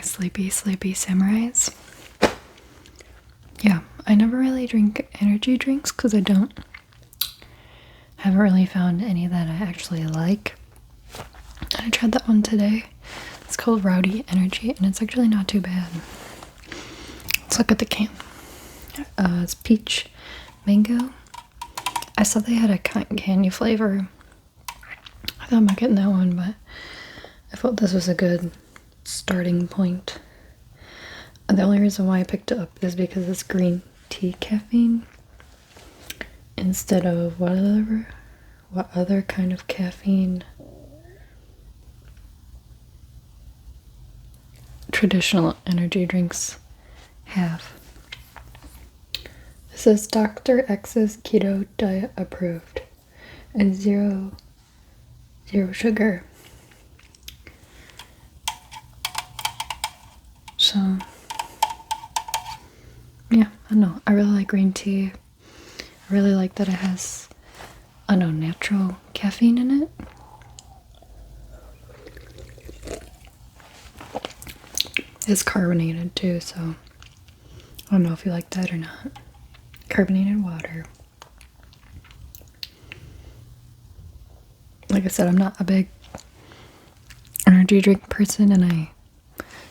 sleepy samurais. Yeah, I never really drink energy drinks because haven't really found any that I actually like. I tried that one today. It's called Rowdy Energy and it's actually not too bad. Let's look at the can. It's peach mango. I saw they had a cotton candy flavor. I thought about getting that one, but I thought this was a good starting point. And the only reason why I picked it up is because it's green tea caffeine instead of what other kind of caffeine traditional energy drinks have. It says Dr. X's keto diet approved and zero sugar. So yeah, I don't know. I really like green tea. I really like that it has, I don't know, natural caffeine in it. It's carbonated too, so I don't know if you like that or not. Carbonated water. Like I said, I'm not a big energy drink person, and I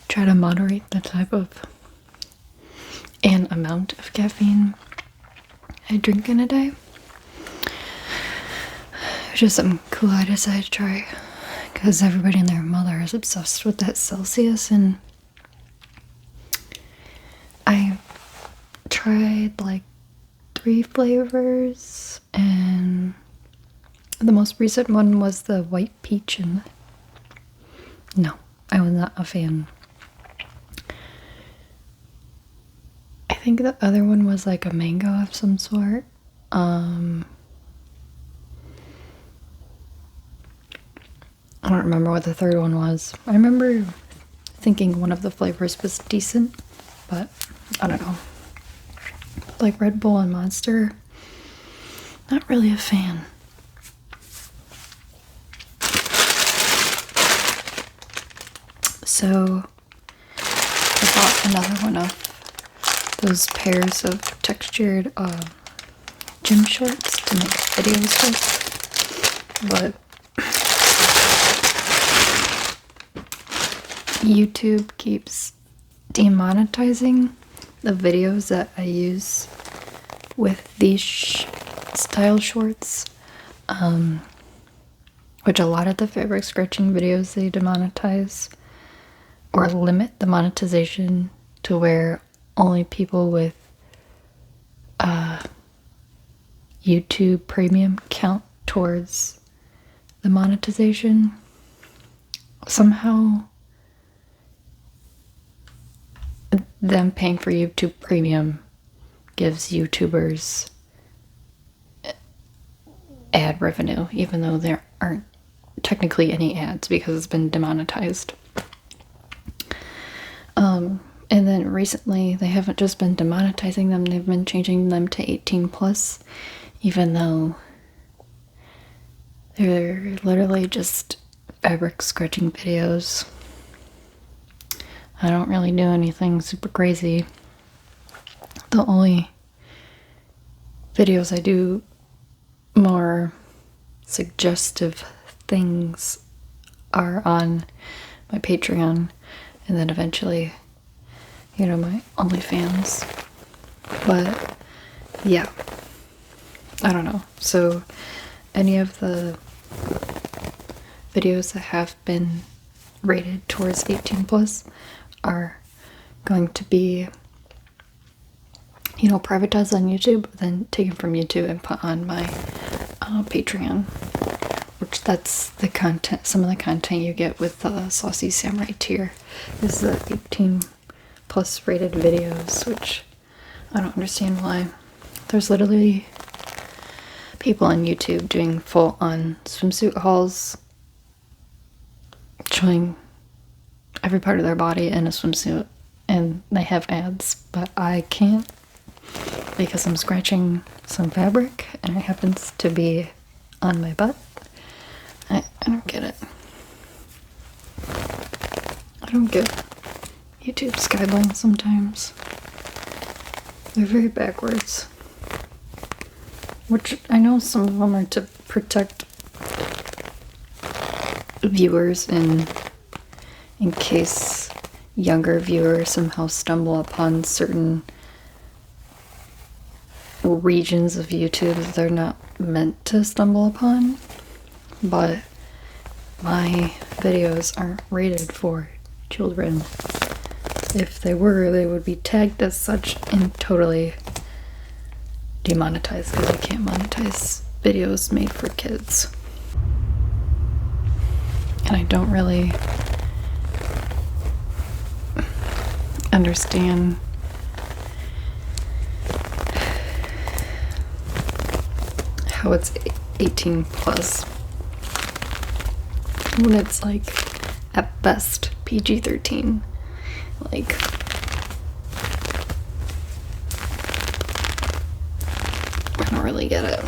try to moderate the type of and amount of caffeine I drink in a day. It's just something cool I decided to try because everybody and their mother is obsessed with that Celsius, and I tried like 3 flavors, and the most recent one was the white peach, and no, I was not a fan. I think the other one was like a mango of some sort. I don't remember what the third one was. I remember thinking one of the flavors was decent, but I don't know. Like Red Bull and Monster, not really a fan. So I bought another one of those pairs of textured gym shorts to make videos with, but YouTube keeps demonetizing the videos that I use with these style shorts, which a lot of the fabric scratching videos they demonetize or limit the monetization to where only people with YouTube Premium count towards the monetization. Somehow them paying for YouTube Premium gives YouTubers ad revenue, even though there aren't technically any ads because it's been demonetized. And then recently they haven't just been demonetizing them, they've been changing them to 18 plus, even though they're literally just fabric scratching videos. I don't really do anything super crazy. The only videos I do more suggestive things are on my Patreon, and then eventually, you know, my OnlyFans. But yeah, I don't know. So any of the videos that have been rated towards 18 plus are going to be, you know, privatized on YouTube, then taken from YouTube and put on my Patreon, which that's the content, some of the content you get with the Saucy Samurai tier is the 18 plus rated videos, which I don't understand why. There's literally people on YouTube doing full on swimsuit hauls, showing every part of their body in a swimsuit, and they have ads, but I can't because I'm scratching some fabric and it happens to be on my butt. I don't get it. I don't get YouTube guidelines sometimes. They're very backwards. Which I know some of them are to protect viewers in case younger viewers somehow stumble upon certain regions of YouTube that they're not meant to stumble upon. But my videos aren't rated for children. If they were, they would be tagged as such and totally demonetized because I can't monetize videos made for kids. And I don't really understand how it's 18 plus when it's like at best PG-13. Like, I don't really get it.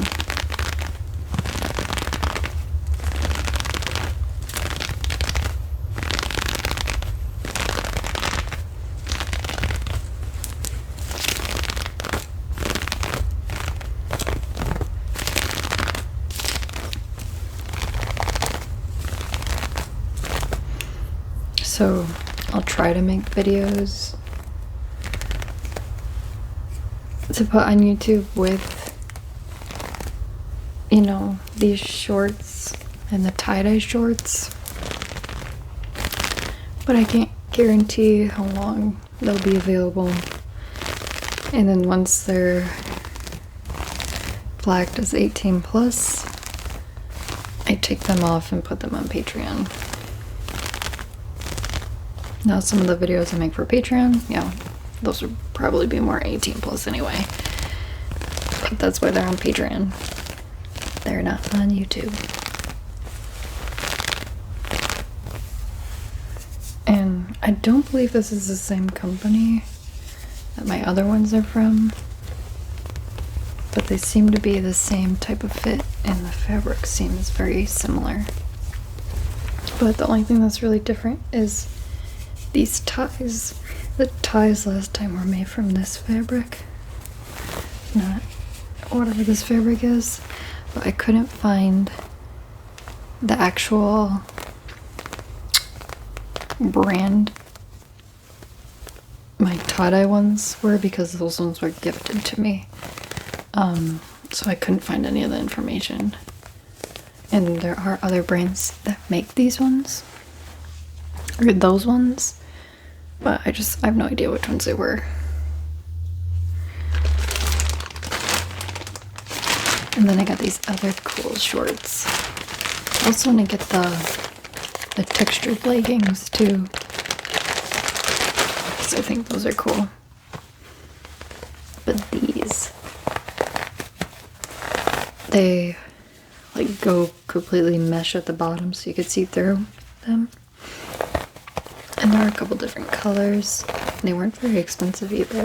So I'll try to make videos to put on YouTube with, you know, these shorts and the tie-dye shorts, but I can't guarantee how long they'll be available. And then once they're flagged as 18 plus, I take them off and put them on Patreon. Now some of the videos I make for Patreon, yeah, those would probably be more 18 plus anyway. But that's why they're on Patreon. They're not on YouTube. And I don't believe this is the same company that my other ones are from. But they seem to be the same type of fit and the fabric seems very similar. But the only thing that's really different is these ties. The ties last time were made from this fabric, not whatever this fabric is, but I couldn't find the actual brand my tie-dye ones were because those ones were gifted to me. So I couldn't find any of the information. And there are other brands that make these ones, or those ones, but I have no idea which ones they were. And then I got these other cool shorts. I also want to get the textured leggings too, because I think those are cool. But these, they like go completely mesh at the bottom so you could see through them. And there are a couple different colors. They weren't very expensive either.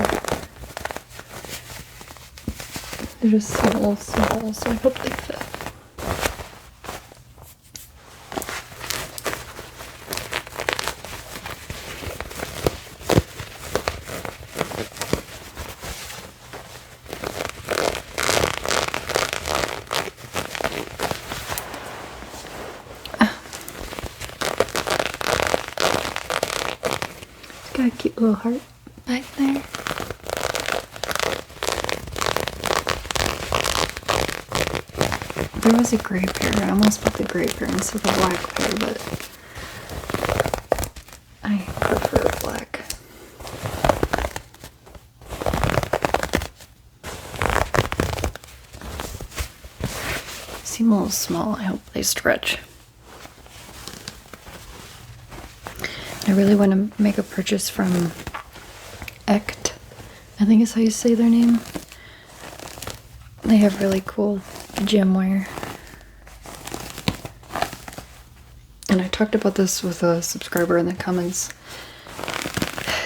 They're just small, so I hope they fit. Got a cute little heart back there. There was a gray pair. I almost put the gray pair instead of the black pair, but I prefer black. Seem a little small. I hope they stretch. I really want to make a purchase from Ect, I think is how you say their name. They have really cool gym wear. And I talked about this with a subscriber in the comments.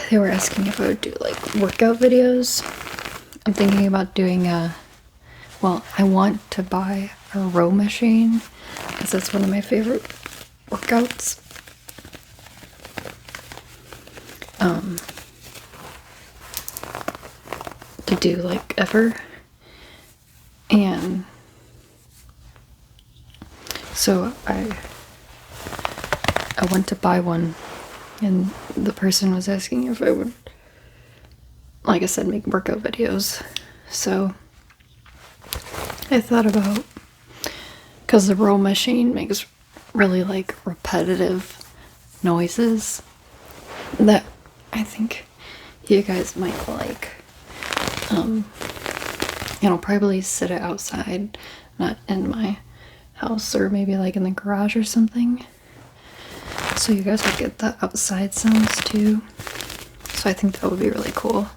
They were asking if I would do like workout videos. I'm thinking about doing well, I want to buy a row machine because that's one of my favorite workouts. to do like ever. And so I went to buy one, and the person was asking if I would, like I said, make workout videos. So I thought about, because the row machine makes really like repetitive noises that I think you guys might like. You know, probably sit it outside, not in my house, or maybe like in the garage or something, so you guys would get the outside sounds too. So I think that would be really cool.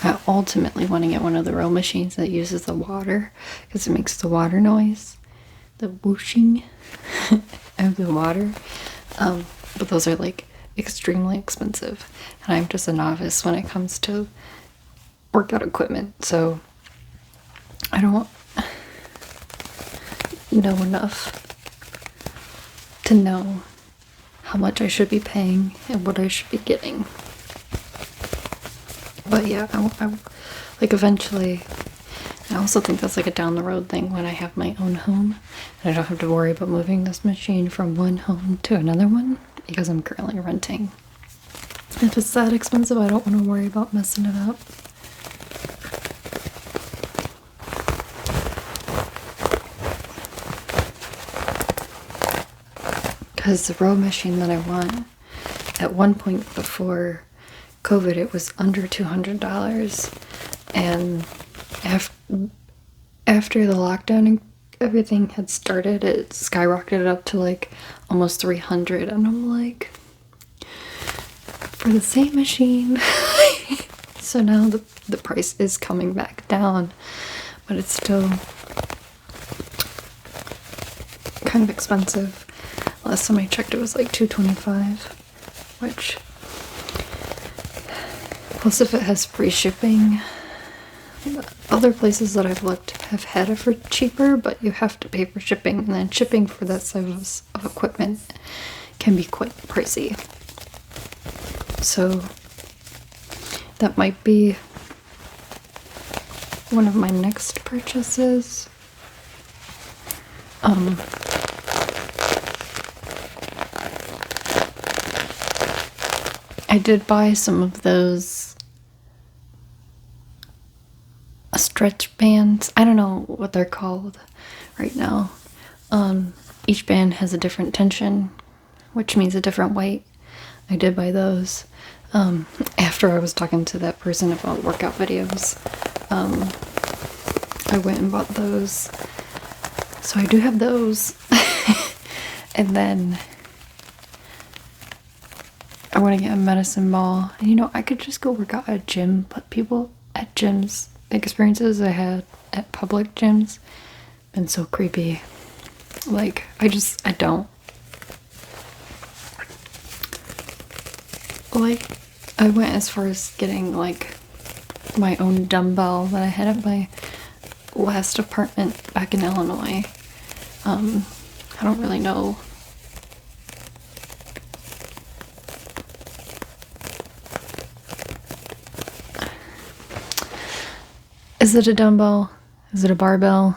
I ultimately want to get one of the row machines that uses the water, because it makes the water noise, the whooshing of the water. But those are like extremely expensive, and I'm just a novice when it comes to workout equipment, so I don't know enough to know how much I should be paying and what I should be getting. But yeah, I like eventually. I also think that's like a down the road thing when I have my own home and I don't have to worry about moving this machine from one home to another one, because I'm currently renting. If it's that expensive, I don't want to worry about messing it up. Because the row machine that I want, at one point before COVID, it was under $200, and after the lockdown and everything had started, it skyrocketed up to like almost $300, and I'm like, for the same machine. So now the price is coming back down, but it's still kind of expensive. Last time I checked, it was like $225, which, plus if it has free shipping. Other places that I've looked have had it for cheaper, but you have to pay for shipping, and then shipping for that size of equipment can be quite pricey. So that might be one of my next purchases. I did buy some of those stretch bands. I don't know what they're called right now. Each band has a different tension, which means a different weight. I did buy those. After I was talking to that person about workout videos, I went and bought those. So I do have those. And then I want to get a medicine ball. And you know, I could just go work out at a gym, but people at gyms, experiences I had at public gyms, been so creepy. Like, I don't. Like, I went as far as getting like my own dumbbell that I had at my last apartment back in Illinois. I don't really know. Is it a dumbbell? Is it a barbell?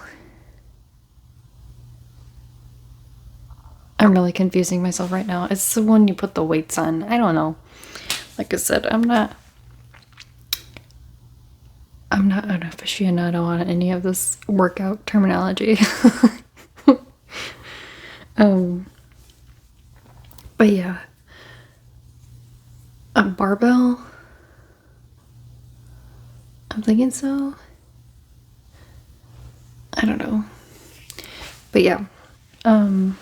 I'm really confusing myself right now. It's the one you put the weights on. I don't know. Like I said, I'm not an aficionado on any of this workout terminology. But yeah. A barbell? I'm thinking so. I don't know. But yeah. I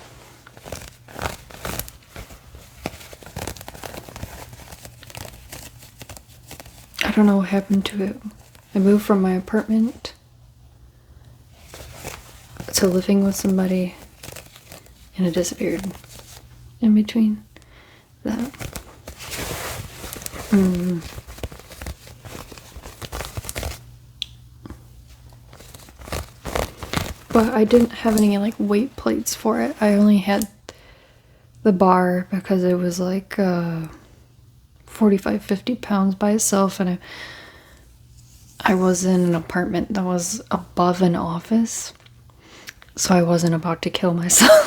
don't know what happened to it. I moved from my apartment to living with somebody, and it disappeared in between that. But I didn't have any like weight plates for it. I only had the bar because it was like 45, 50 pounds by itself, and I was in an apartment that was above an office, so I wasn't about to kill myself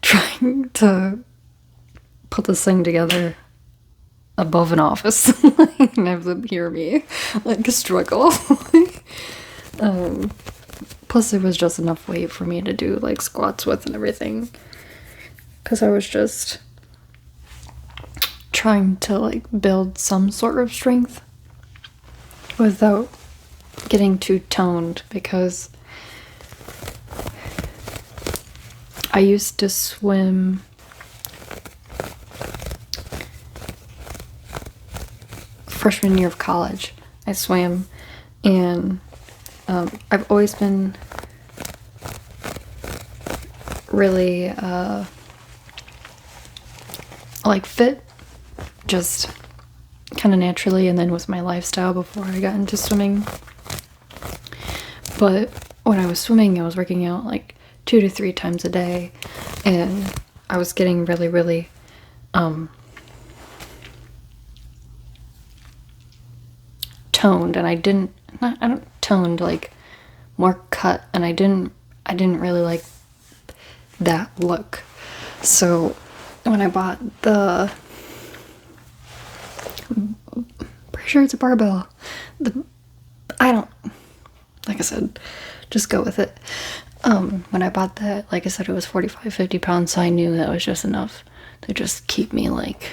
trying to put this thing together above an office and have them hear me like struggle. Plus there was just enough weight for me to do like squats with and everything, because I was just trying to like build some sort of strength without getting too toned, because I used to swim freshman year of college. I swam, and I've always been really like fit, just kind of naturally, and then with my lifestyle before I got into swimming. But when I was swimming, I was working out like 2 to 3 times a day, and I was getting really toned, and I don't toned, like more cut, and I didn't really like that look. So when I bought the, pretty sure it's a barbell, like I said, just go with it. When I bought that, like I said, it was 45, 50 pounds, so I knew that was just enough to just keep me like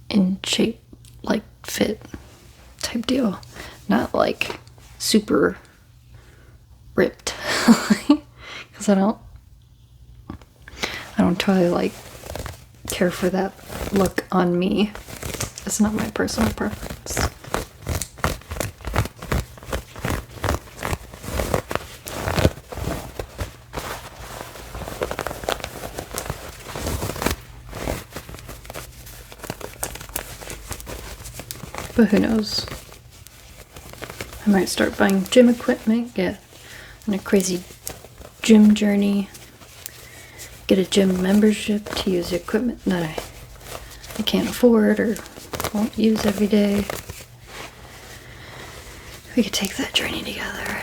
in shape, like fit type deal, not like super ripped, because I don't totally like care for that look on me. It's not my personal preference. But who knows? I might start buying gym equipment, get on a crazy gym journey, get a gym membership to use equipment that I can't afford or won't use every day. We could take that journey together.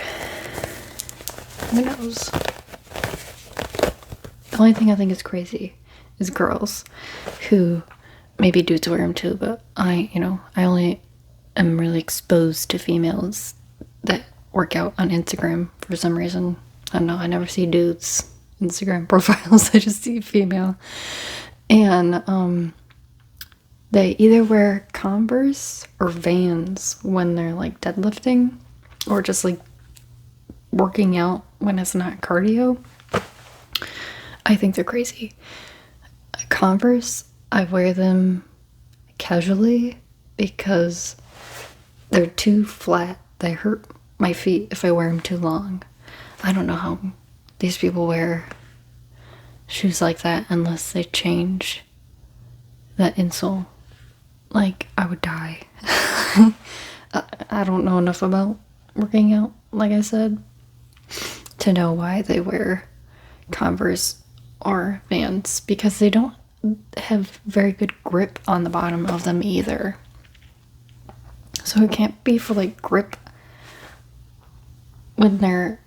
Who knows? The only thing I think is crazy is girls who, maybe dudes wear them too, but I only am really exposed to females that work out on Instagram for some reason. I don't know, I never see dudes' Instagram profiles, I just see female. And they either wear Converse or Vans when they're like deadlifting, or just like working out when it's not cardio. I think they're crazy. Converse, I wear them casually because they're too flat. They hurt my feet if I wear them too long. I don't know how these people wear shoes like that unless they change that insole. Like, I would die. I don't know enough about working out, like I said, to know why they wear Converse or Vans, because they don't have very good grip on the bottom of them either. So it can't be for like grip when they're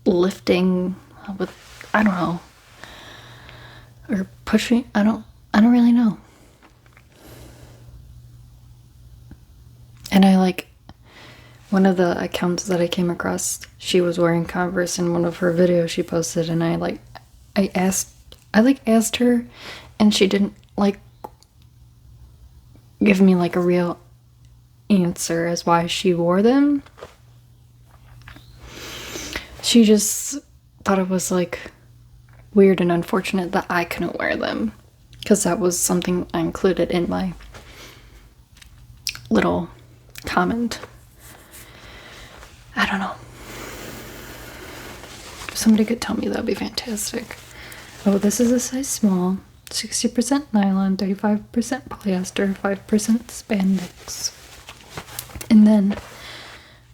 lifting with, I don't know, or pushing. I don't really know. And I like one of the accounts that I came across, she was wearing Converse in one of her videos she posted, and I asked her, and she didn't like give me like a real answer as why she wore them. She just thought it was like weird and unfortunate that I couldn't wear them, because that was something I included in my little comment. I don't know. If somebody could tell me, that'd be fantastic. Oh, this is a size small. 60% nylon, 35% polyester, 5% spandex. And then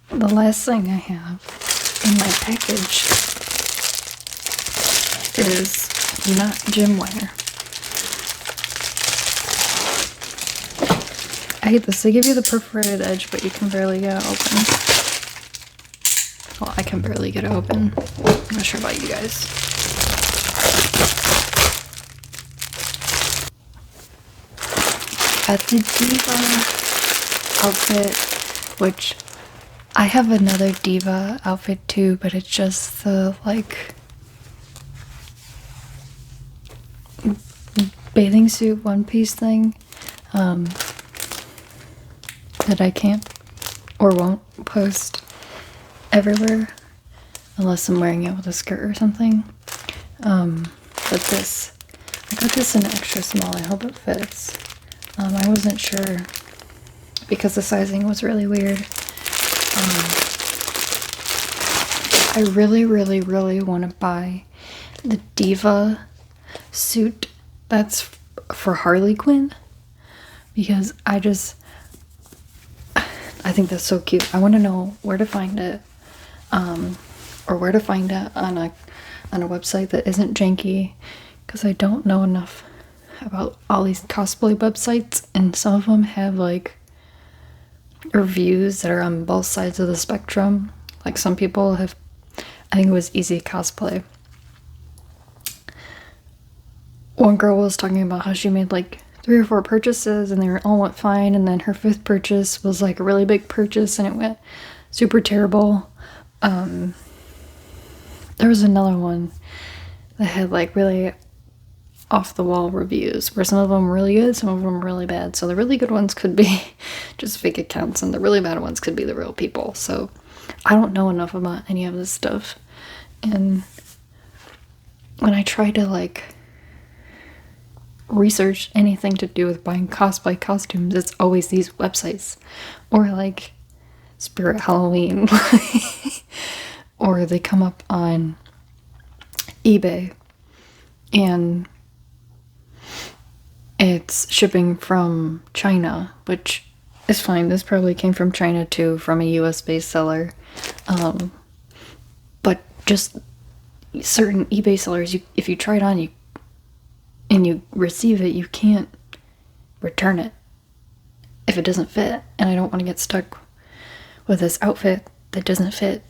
the last thing I have in my package is not gym wear. I hate this. They give you the perforated edge, but you can barely get it open. Well, I can barely get it open. I'm not sure about you guys. At the D.Va outfit, which I have another D.Va outfit too, but it's just the like bathing suit one piece thing that I can't or won't post everywhere unless I'm wearing it with a skirt or something. But this, I got this in extra small. I hope it fits. I wasn't sure because the sizing was really weird. I really, really, really want to buy the D.Va suit that's for Harley Quinn because I think that's so cute. I want to know where to find it, or where to find it on a website that isn't janky, because I don't know enough about all these cosplay websites, and some of them have like reviews that are on both sides of the spectrum. Like some people have, I think it was Easy Cosplay. One girl was talking about how she made like 3 or 4 purchases and they all went fine, and then her 5th purchase was like a really big purchase and it went super terrible. There was another one that had like really off the wall reviews where some of them were really good, some of them were really bad. So the really good ones could be just fake accounts and the really bad ones could be the real people. So I don't know enough about any of this stuff, and when I try to like research anything to do with buying cosplay costumes, it's always these websites or like Spirit Halloween or they come up on eBay and it's shipping from China, which is fine. This probably came from China too, from a US based seller. But just certain eBay sellers, if you try it on and you receive it, you can't return it if it doesn't fit. And I don't want to get stuck with this outfit that doesn't fit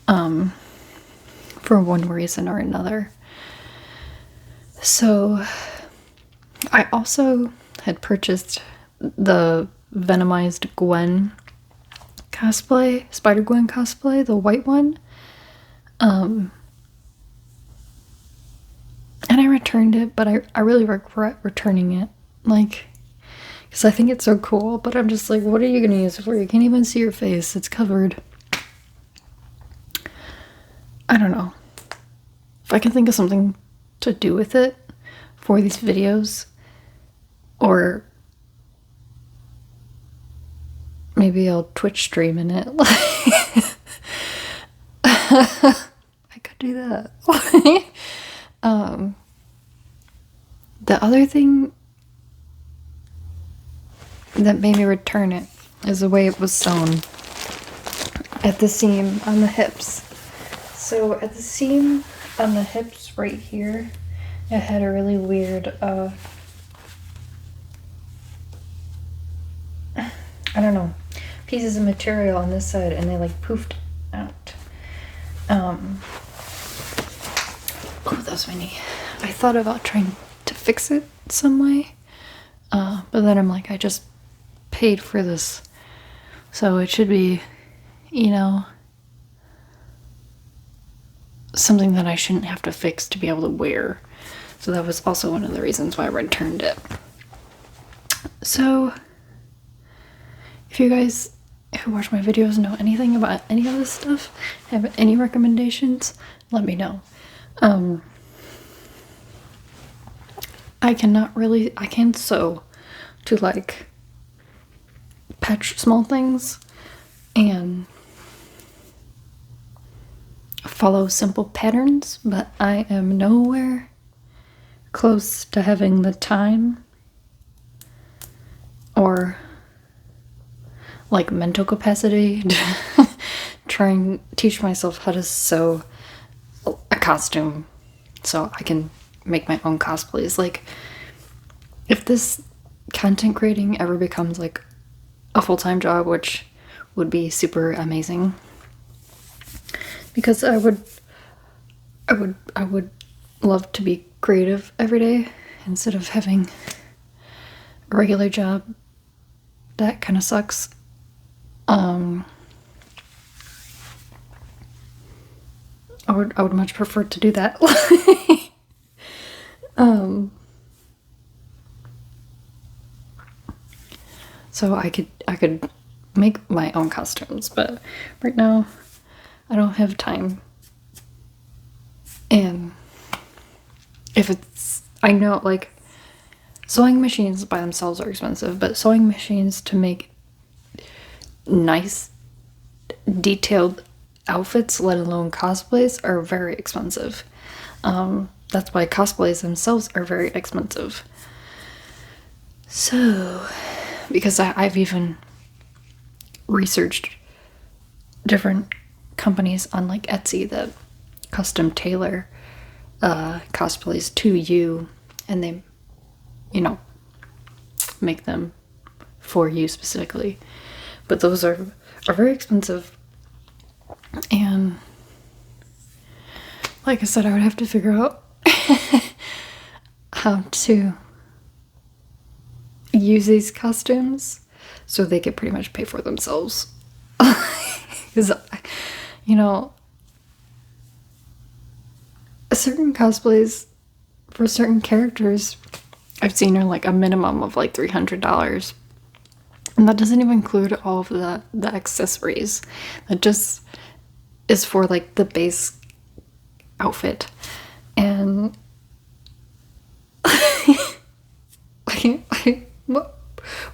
for one reason or another. So I also had purchased the Venomized Gwen cosplay, Spider-Gwen cosplay, the white one. And I returned it, but I really regret returning it. Like, because I think it's so cool, but I'm just like, what are you going to use it for? You can't even see your face. It's covered. I don't know. If I can think of something to do with it for these videos, or maybe I'll Twitch stream in it. I could do that. The other thing that made me return it is the way it was sewn at the seam on the hips. So at the seam on the hips right here, it had a really weird, I don't know, pieces of material on this side, and they like poofed out. Oh, that was my knee. I thought about trying to fix it some way, but then I'm like, I just paid for this, so it should be, you know, something that I shouldn't have to fix to be able to wear. So that was also one of the reasons why I returned it. So if you guys who watch my videos know anything about any of this stuff, have any recommendations, let me know. I can sew to like patch small things and follow simple patterns, but I am nowhere close to having the time or like mental capacity to try and teach myself how to sew a costume so I can make my own cosplays. Like, if this content creating ever becomes like a full-time job, which would be super amazing, because I would love to be creative every day instead of having a regular job that kind of sucks. I would much prefer to do that. So I could make my own costumes, but right now I don't have time. And if it's, I know, like, sewing machines by themselves are expensive, but sewing machines to make nice, detailed outfits, let alone cosplays, are very expensive. That's why cosplays themselves are very expensive. So, because I've even researched different companies on like Etsy that custom tailor cosplays to you, and they, you know, make them for you specifically. But those are very expensive, and like I said, I would have to figure out how to use these costumes so they could pretty much pay for themselves. Because, you know, certain cosplays for certain characters I've seen are like a minimum of like $300. And that doesn't even include all of the accessories. That just is for like the base outfit. And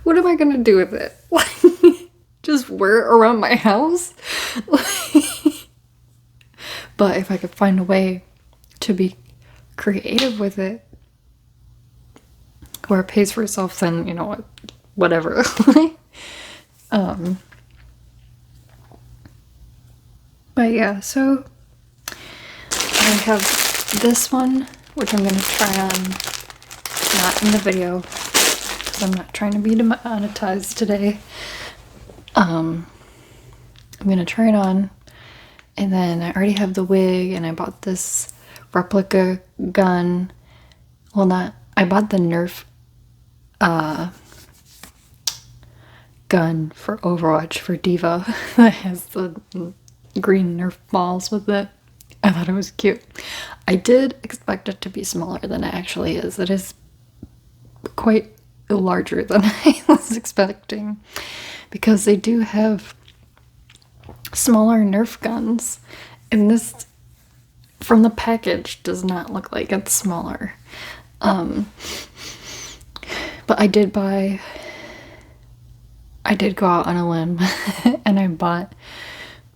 what am I gonna do with it? Just wear it around my house? But if I could find a way to be creative with it, where it pays for itself, then, you know what, whatever. But yeah, so I have this one, which I'm gonna try on, not in the video, because I'm not trying to be demonetized today. I'm gonna try it on, and then I already have the wig, and I bought this replica gun. Well, I bought the Nerf gun for Overwatch for D.Va that has the green Nerf balls with it. I thought it was cute. I did expect it to be smaller than it actually is. It is quite larger than I was expecting, because they do have smaller Nerf guns, and this from the package does not look like it's smaller. But I did go out on a limb and I bought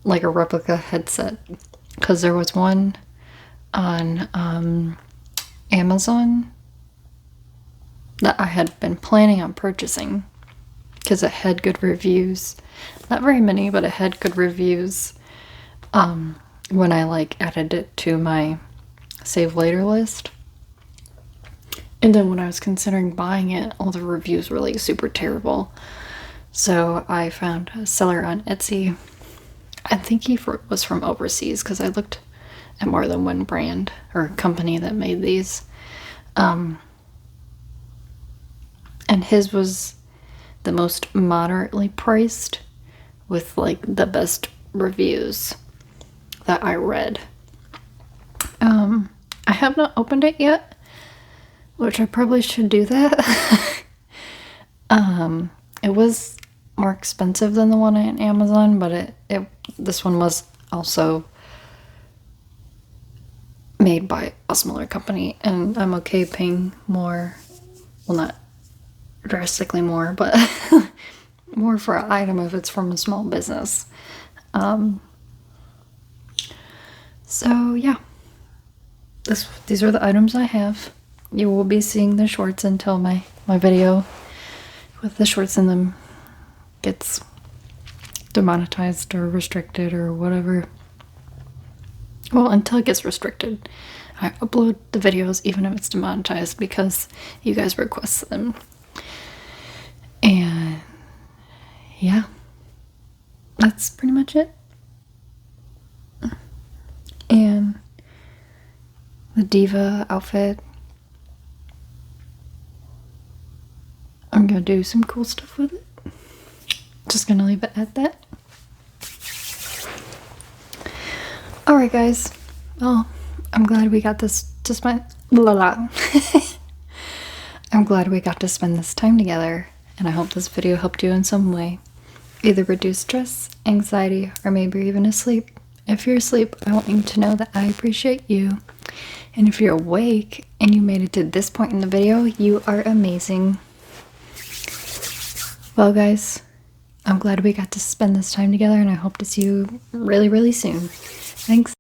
like a replica headset, because there was one on Amazon that I had been planning on purchasing because it had good reviews. Not very many, but it had good reviews when I like added it to my save later list. And then when I was considering buying it, all the reviews were like super terrible. So I found a seller on Etsy. I think he was from overseas, because I looked at more than one brand or company that made these. And his was the most moderately priced, with like the best reviews that I read. I have not opened it yet, which I probably should do that. It was more expensive than the one on Amazon, but this one was also made by a smaller company, and I'm okay paying more. Well, not drastically more, but more for an item if it's from a small business. So yeah, these are the items I have. You will be seeing the shorts until my video with the shorts in them gets demonetized or restricted or whatever. Well, until it gets restricted. I upload the videos even if it's demonetized because you guys request them. And yeah, that's pretty much it. And the D.Va outfit, I'm gonna do some cool stuff with it. Just gonna leave it at that. Alright guys, well, I'm glad we got this to spend I'm glad we got to spend this time together, and I hope this video helped you in some way. Either reduce stress, anxiety, or maybe even asleep. If you're asleep, I want you to know that I appreciate you. And if you're awake and you made it to this point in the video, you are amazing. Well guys, I'm glad we got to spend this time together, and I hope to see you really, really soon. Thanks.